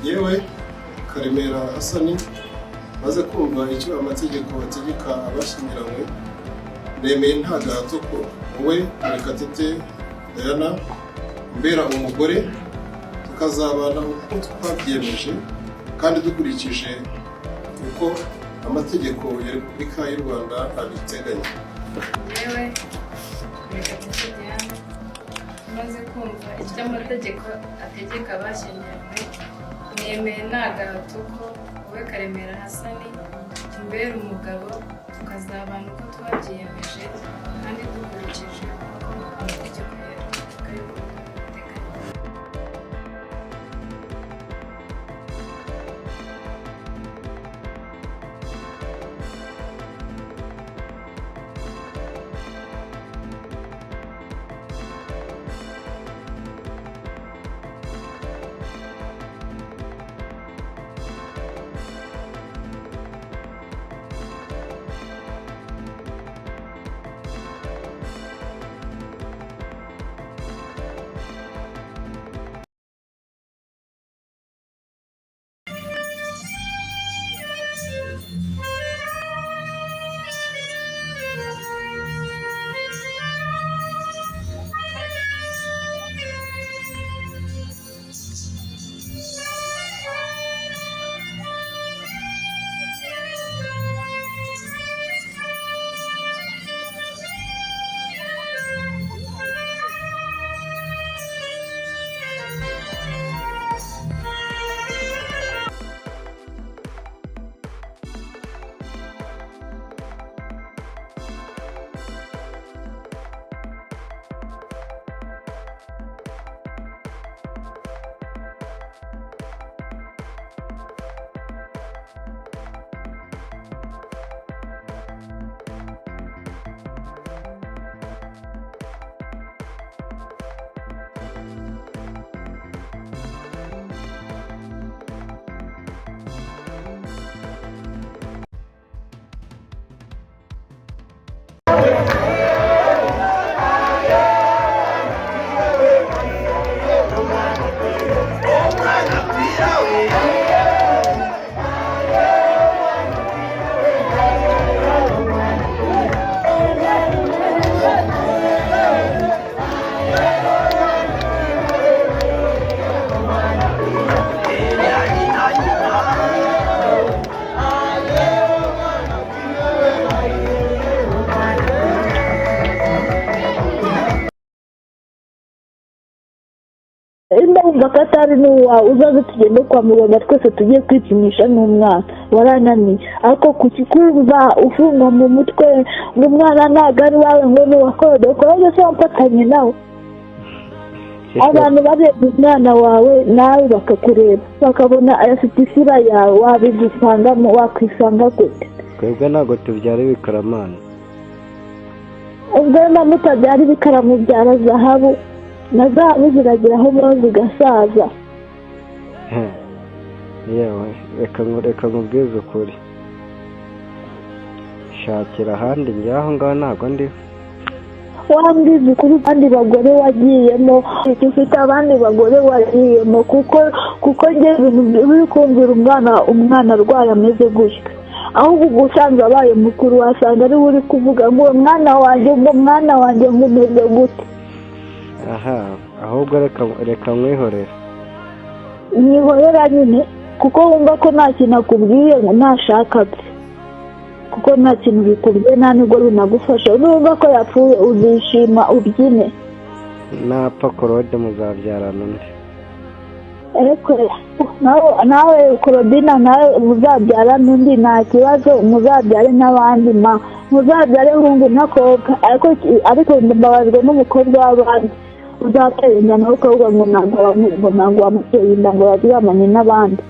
yewe Karemera Hasani maze kumva icyo amategeko ategeka abashyingiranywe nemeye nta gahato ko wowe Murekatete Diana mbera umugore tukazabana uko twabyemeje kandi dukurikije uko amategeko ya Repubulika y'u Rwanda abiteganya. Yewe Murekatete Diana maze kumva icyo amategeko ategeka abashyingiranywe nemeye nta gahato ko wowe Karemera Hasani mbera umugabo tukazabana uko twabyiyemeje kandi dukurikije uko amategeko ya Repubulika y'u Rwanda abiteganya. Ndumva ko atari n'uwawe uzaze tugende kwa muganga twese tugiye kwipimisha n'umwana warananiye ariko kukikumva ufunga mu mutwe ngo umwana ntabwo ari wawe ngo n'uwakorode ukorode se wamfatanye nawe abantu barebye umwana wawe nawe bakakureba bakabona ayafite isura yawe wabigusangamo wakwisanga gute? Twebwe ntabwo tubyara ibikaramana. Ubwo na mutabyara ibikaramu byara zahabu na zahabu ziragira aho biba zigasaza. Yewe reka nkubwize ukuri, shakira ahandi njyaho ngaho ntabwo ndiho. Wambwiza ukuri abandi bagore wagiyemo ufite abandi bagore wagiyemo kuko njye ibintu biri kumvira umwana arwaye ameze gutya ahubwo usanzwe abaye mukuru wasanga ari uri kuvuga ngo umwana wanjye ngo umeze gute. Aha ahubwo reka mwihorere. Mwihorera nyine kuko wumva ko nta kintu akubwiye ngo ntashaka bye kuko nta kintu bikubwiye nta nubwo binagufasha n'ubwo ko yapfuye uzishima ubyine. Napfa Claude muzabyarana undi. Ariko nawe Claudina nawe muzabyarana undi nta kibazo muzabyare n'abandi muzabyare hungu n'akobwa ariko mbabazwa n'umukobwa w'abandi uzatera inda nawe ukavuga ngo ntabwo wamuteye inda ngo yaryamanye n'abandi.